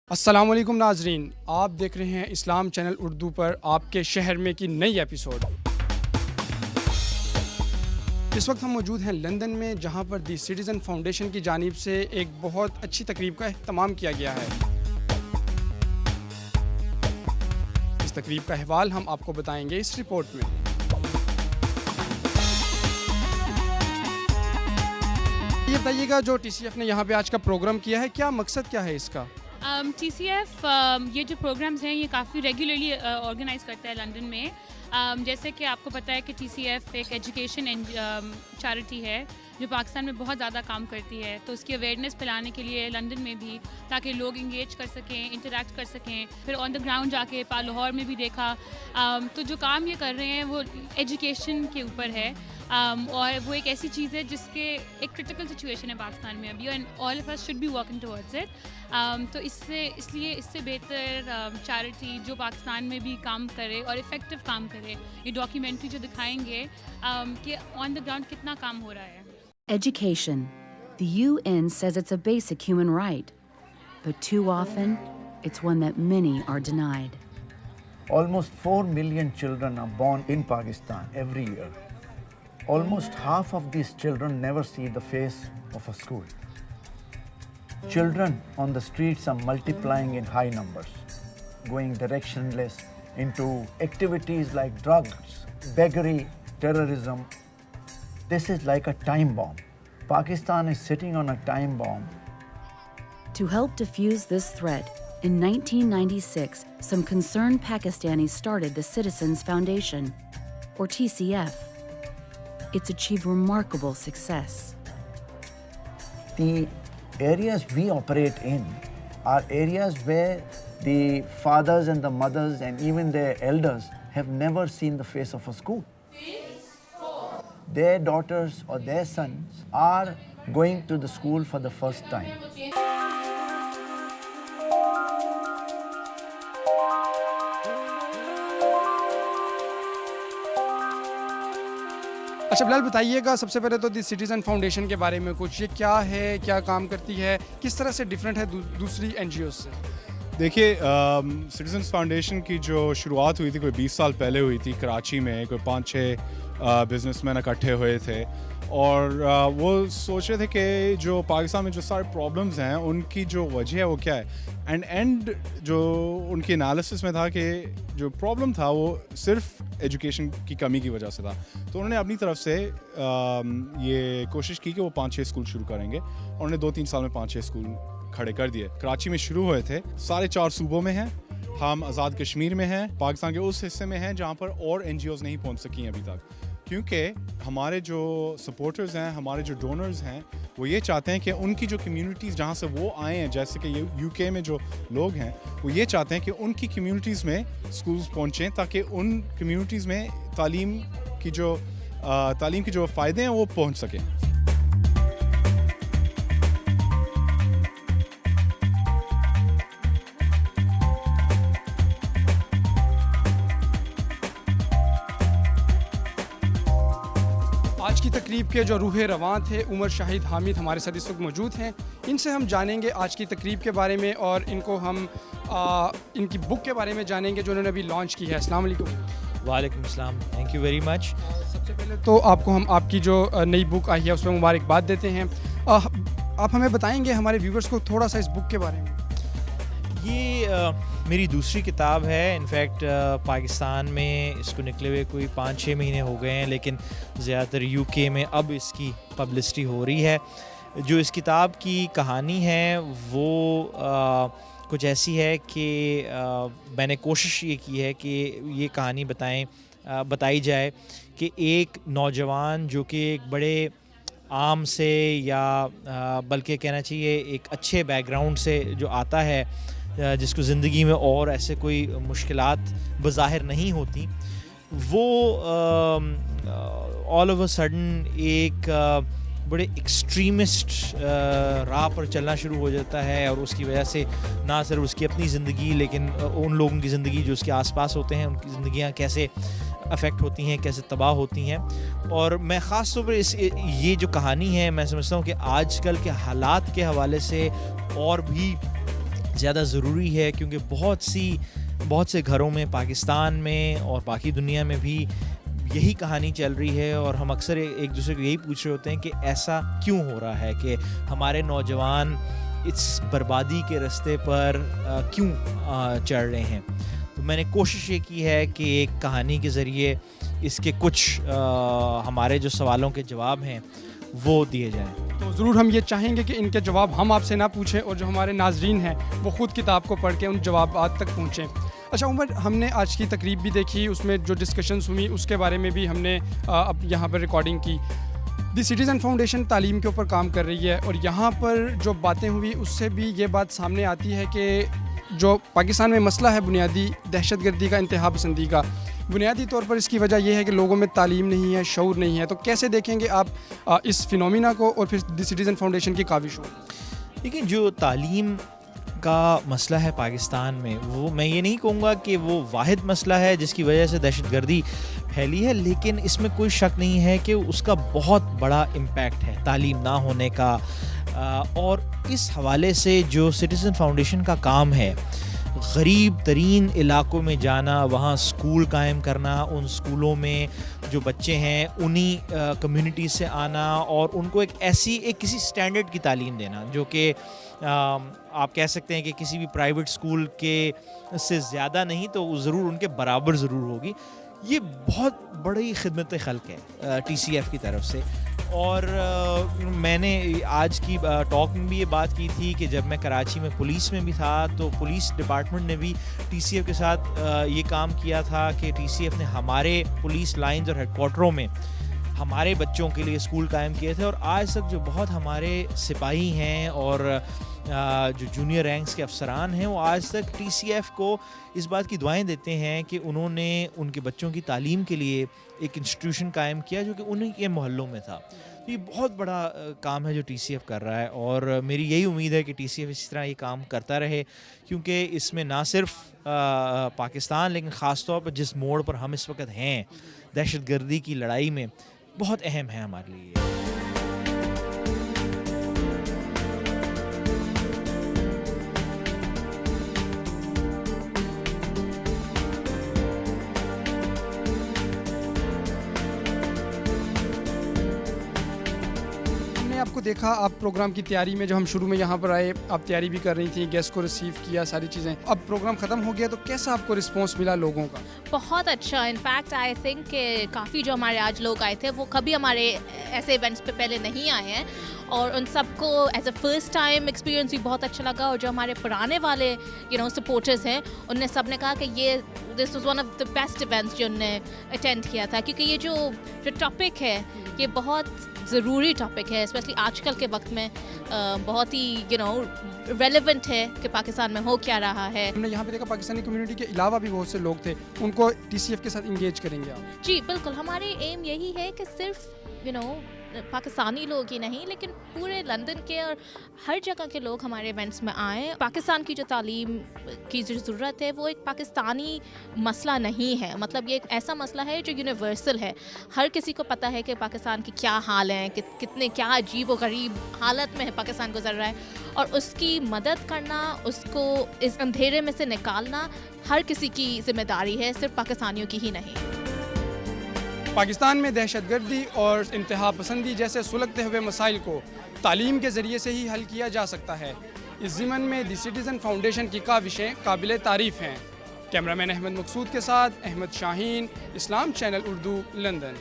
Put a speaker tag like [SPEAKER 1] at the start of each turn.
[SPEAKER 1] السلام علیکم ناظرین، آپ دیکھ رہے ہیں اسلام چینل اردو پر آپ کے شہر میں کی نئی ایپیسوڈ۔ اس وقت ہم موجود ہیں لندن میں، جہاں پر دی سٹیزن فاؤنڈیشن کی جانب سے ایک بہت اچھی تقریب کا اہتمام کیا گیا ہے۔ اس تقریب کا احوال ہم آپ کو بتائیں گے اس رپورٹ میں۔ یہ بتائیے گا، جو ٹی سی ایف نے یہاں پہ آج کا پروگرام کیا ہے، کیا مقصد کیا ہے اس کا؟
[SPEAKER 2] ٹی سی ایف یہ جو پروگرامز ہیں یہ کافی ریگولرلی آرگنائز کرتا ہے لنڈن میں۔ جیسے کہ آپ کو پتہ ہے کہ ٹی سی ایف ایک ایجوکیشن چیریٹی ہے جو پاکستان میں بہت زیادہ کام کرتی ہے، تو اس کی اویئرنیس پھیلانے کے لیے لندن میں بھی، تاکہ لوگ انگیج کر سکیں، انٹریکٹ کر سکیں۔ پھر آن دا گراؤنڈ جا کے لاہور میں بھی دیکھا، تو جو کام یہ کر رہے ہیں وہ ایجوکیشن کے اوپر ہے، اور وہ ایک ایسی چیز ہے جس کے ایک کرٹیکل سچویشن ہے پاکستان میں ابھی، and all of us should be working towards it. تو اس لیے اس سے بہتر چیریٹی جو پاکستان میں بھی کام کرے اور افیکٹو کام کرے، یہ ڈاکیومنٹری جو دکھائیں گے کہ آن دا گراؤنڈ کتنا کام ہو رہا ہے۔
[SPEAKER 3] Education. The UN says it's a basic human right, but too often it's one that many are denied.
[SPEAKER 4] Almost 4 million children are born in Pakistan every year. Almost half of these children never see the face of a school. Children on the streets are multiplying in high numbers, going directionless into activities like drugs, beggary, terrorism. This is like a time bomb. Pakistan is sitting on a time bomb.
[SPEAKER 3] To help defuse this threat, in 1996, some concerned Pakistanis started the Citizens Foundation, or TCF. It's achieved remarkable success.
[SPEAKER 4] The areas we operate in are areas where the fathers and the mothers and even their elders have never seen the face of a school. Their daughters or their sons are going to the school for the first time.
[SPEAKER 1] اچھا بلال، بتائیے گا سب سے پہلے تو دی citizen foundation کے بارے میں کچھ، یہ کیا ہے، کیا کام کرتی ہے، کس طرح سے ڈیفرنٹ ہے دوسری این جی اوز سے؟
[SPEAKER 5] دیکھیے، سٹیزنس فاؤنڈیشن کی جو شروعات ہوئی تھی کوئی 20 سال پہلے ہوئی تھی کراچی میں، کوئی 5-6 بزنس مین اکٹھے ہوئے تھے، اور وہ سوچ رہے تھے کہ جو پاکستان میں جو سارے پرابلمز ہیں ان کی جو وجہ ہے وہ کیا ہے، اینڈ جو ان کی انالیسس میں تھا کہ جو پرابلم تھا وہ صرف ایجوکیشن کی کمی کی وجہ سے تھا۔ تو انہوں نے اپنی طرف سے یہ کوشش کی کہ وہ 5-6 اسکول شروع کریں گے، اور انہوں نے 2-3 سال میں 5-6 اسکول کھڑے کر دیے۔ کراچی میں شروع ہوئے تھے، سارے 4 صوبوں میں ہیں، ہم آزاد کشمیر میں ہیں، پاکستان کے اس حصے میں ہیں جہاں پر اور این جی اوز نہیں پہنچ سکی ہیں ابھی تک، کیونکہ ہمارے جو سپورٹرز ہیں، ہمارے جو ڈونرز ہیں، وہ یہ چاہتے ہیں کہ ان کی جو کمیونٹیز جہاں سے وہ آئے ہیں، جیسے کہ یو کے میں جو لوگ ہیں، وہ یہ چاہتے ہیں کہ ان کی کمیونٹیز میں اسکولز پہنچیں، تاکہ ان کمیونٹیز میں تعلیم کی جو فائدے ہیں وہ پہنچ سکیں۔
[SPEAKER 1] آج کی تقریب کے جو روح رواں تھے، عمر شاہد حامد ہمارے ساتھ اس وقت موجود ہیں۔ ان سے ہم جانیں گے آج کی تقریب کے بارے میں، اور ان کو ہم ان کی بک کے بارے میں جانیں گے جو انہوں نے ابھی لانچ کی ہے۔ السلام علیکم۔
[SPEAKER 6] وعلیکم السلام، تھینک یو ویری مچ۔
[SPEAKER 1] سب سے پہلے تو آپ کو ہم آپ کی جو نئی بک آئی ہے اس میں مبارکباد دیتے ہیں۔ آپ ہمیں بتائیں گے ہمارے ویورز کو تھوڑا سا اس بک کے بارے میں؟
[SPEAKER 6] یہ میری دوسری کتاب ہے، انفیکٹ پاکستان میں اس کو نکلے ہوئے کوئی 5-6 مہینے ہو گئے ہیں، لیکن زیادہ تر یو کے میں اب اس کی پبلسٹی ہو رہی ہے۔ جو اس کتاب کی کہانی ہے وہ کچھ ایسی ہے کہ میں نے کوشش یہ کی ہے کہ یہ کہانی بتائی جائے کہ ایک نوجوان جو کہ ایک بڑے عام سے، یا بلکہ کہنا چاہیے ایک اچھے بیک گراؤنڈ سے جو آتا ہے، جس کو زندگی میں اور ایسے کوئی مشکلات بظاہر نہیں ہوتی، وہ آل آف اے سڈن ایک بڑے ایکسٹریمسٹ راہ پر چلنا شروع ہو جاتا ہے، اور اس کی وجہ سے نہ صرف اس کی اپنی زندگی لیکن ان لوگوں کی زندگی جو اس کے آس پاس ہوتے ہیں، ان کی زندگیاں کیسے افیکٹ ہوتی ہیں، کیسے تباہ ہوتی ہیں۔ اور میں خاص طور پر یہ جو کہانی ہے، میں سمجھتا ہوں کہ آج کل کے حالات کے حوالے سے اور بھی زیادہ ضروری ہے، کیونکہ بہت سے گھروں میں پاکستان میں اور باقی دنیا میں بھی یہی کہانی چل رہی ہے، اور ہم اکثر ایک دوسرے کو یہی پوچھ رہے ہوتے ہیں کہ ایسا کیوں ہو رہا ہے کہ ہمارے نوجوان اس بربادی کے راستے پر کیوں چڑھ رہے ہیں. تو میں نے کوشش یہ کی ہے کہ ایک کہانی کے ذریعے اس کے کچھ ہمارے جو سوالوں کے جواب ہیں وہ دیے جائیں.
[SPEAKER 1] تو ضرور ہم یہ چاہیں گے کہ ان کے جواب ہم آپ سے نہ پوچھیں، اور جو ہمارے ناظرین ہیں وہ خود کتاب کو پڑھ کے ان جوابات تک پہنچیں. اچھا عمر، ہم نے آج کی تقریب بھی دیکھی، اس میں جو ڈسکشنز ہوئی اس کے بارے میں بھی ہم نے اب یہاں پر ریکارڈنگ کی. دی سٹیزن فاؤنڈیشن تعلیم کے اوپر کام کر رہی ہے، اور یہاں پر جو باتیں ہوئی اس سے بھی یہ بات سامنے آتی ہے کہ جو پاکستان میں مسئلہ ہے بنیادی دہشت گردی کا، انتہا پسندی کا، بنیادی طور پر اس کی وجہ یہ ہے کہ لوگوں میں تعلیم نہیں ہے، شعور نہیں ہے. تو کیسے دیکھیں گے آپ اس فینومینا کو اور پھر دی سٹیزن فاؤنڈیشن کی کاوش کو؟
[SPEAKER 6] لیکن جو تعلیم کا مسئلہ ہے پاکستان میں، وہ میں یہ نہیں کہوں گا کہ وہ واحد مسئلہ ہے جس کی وجہ سے دہشت گردی پھیلی ہے، لیکن اس میں کوئی شک نہیں ہے کہ اس کا بہت بڑا امپیکٹ ہے تعلیم نہ ہونے کا. اور اس حوالے سے جو سٹیزن فاؤنڈیشن کا کام ہے، غریب ترین علاقوں میں جانا، وہاں اسکول قائم کرنا، ان اسکولوں میں جو بچے ہیں انہی کمیونٹی سے آنا، اور ان کو ایک کسی سٹینڈرڈ کی تعلیم دینا جو کہ آپ کہہ سکتے ہیں کہ کسی بھی پرائیویٹ اسکول کے سے زیادہ نہیں تو ضرور ان کے برابر ضرور ہوگی. یہ بہت بڑی خدمت خلق ہے ٹی سی ایف کی طرف سے. اور میں نے آج کی ٹاک میں بھی یہ بات کی تھی کہ جب میں کراچی میں پولیس میں بھی تھا تو پولیس ڈپارٹمنٹ نے بھی ٹی سی ایف کے ساتھ یہ کام کیا تھا کہ ٹی سی ایف نے ہمارے پولیس لائنز اور ہیڈ کوارٹروں میں ہمارے بچوں کے لیے اسکول قائم کیے تھے. اور آج تک جو بہت ہمارے سپاہی ہیں اور جو جونیئر رینکس کے افسران ہیں وہ آج تک ٹی سی ایف کو اس بات کی دعائیں دیتے ہیں کہ انہوں نے ان کے بچوں کی تعلیم کے لیے ایک انسٹیٹیوشن قائم کیا جو کہ انہیں کے محلوں میں تھا. تو یہ بہت بڑا کام ہے جو ٹی سی ایف کر رہا ہے، اور میری یہی امید ہے کہ ٹی سی ایف اسی طرح یہ کام کرتا رہے، کیونکہ اس میں نہ صرف پاکستان لیکن خاص طور پر جس موڑ پر ہم اس وقت ہیں دہشت گردی کی لڑائی میں بہت اہم ہے ہمارے لیے.
[SPEAKER 1] آپ کو دیکھا، آپ پروگرام کی تیاری میں جو ہم شروع میں یہاں پر آئے آپ تیاری بھی کر رہی تھیں، گیسٹ کو ریسیو کیا، ساری چیزیں. اب پروگرام ختم ہو گیا تو کیسا آپ کو رسپانس ملا لوگوں کا؟
[SPEAKER 7] بہت اچھا. انفیکٹ آئی تھنک کہ کافی جو ہمارے آج لوگ آئے تھے وہ کبھی ہمارے ایسے ایونٹس پہ پہلے نہیں آئے ہیں، اور ان سب کو as a first time experience بھی بہت اچھا لگا. اور جو ہمارے پرانے والے سپورٹرز ہیں ان نے سب نے کہا کہ یہ this was one of the best events جو انہوں نے اٹینڈ کیا تھا، کیونکہ یہ جو ٹاپک ہے یہ بہت ضروری ٹاپک ہے، اسپیشلی آج کل کے وقت میں بہت ہی ریلیونٹ ہے کہ پاکستان میں ہو کیا رہا ہے.
[SPEAKER 1] ہم نے یہاں پہ دیکھا پاکستانی کمیونٹی کے علاوہ بھی بہت سے لوگ تھے، ان کو ٹی سی ایف کے ساتھ انگیج کریں گے آپ؟
[SPEAKER 7] جی بالکل. ہماری ایم یہی ہے کہ صرف پاکستانی لوگ ہی نہیں لیکن پورے لندن کے اور ہر جگہ کے لوگ ہمارے ایونٹس میں آئیں. پاکستان کی جو تعلیم کی جو ضرورت ہے وہ ایک پاکستانی مسئلہ نہیں ہے، مطلب یہ ایک ایسا مسئلہ ہے جو یونیورسل ہے. ہر کسی کو پتہ ہے کہ پاکستان کی کیا حال ہیں، کتنے کیا عجیب و غریب حالت میں پاکستان گزر رہا ہے، اور اس کی مدد کرنا، اس کو اس اندھیرے میں سے نکالنا ہر کسی کی ذمہ داری ہے، صرف پاکستانیوں کی ہی نہیں.
[SPEAKER 1] پاکستان میں دہشت گردی اور انتہا پسندی جیسے سلگتے ہوئے مسائل کو تعلیم کے ذریعے سے ہی حل کیا جا سکتا ہے. اس ضمن میں دی سٹیزن فاؤنڈیشن کی کاوشیں قابل تعریف ہیں. کیمرہ مین احمد مقصود کے ساتھ احمد شاہین، اسلام چینل اردو، لندن.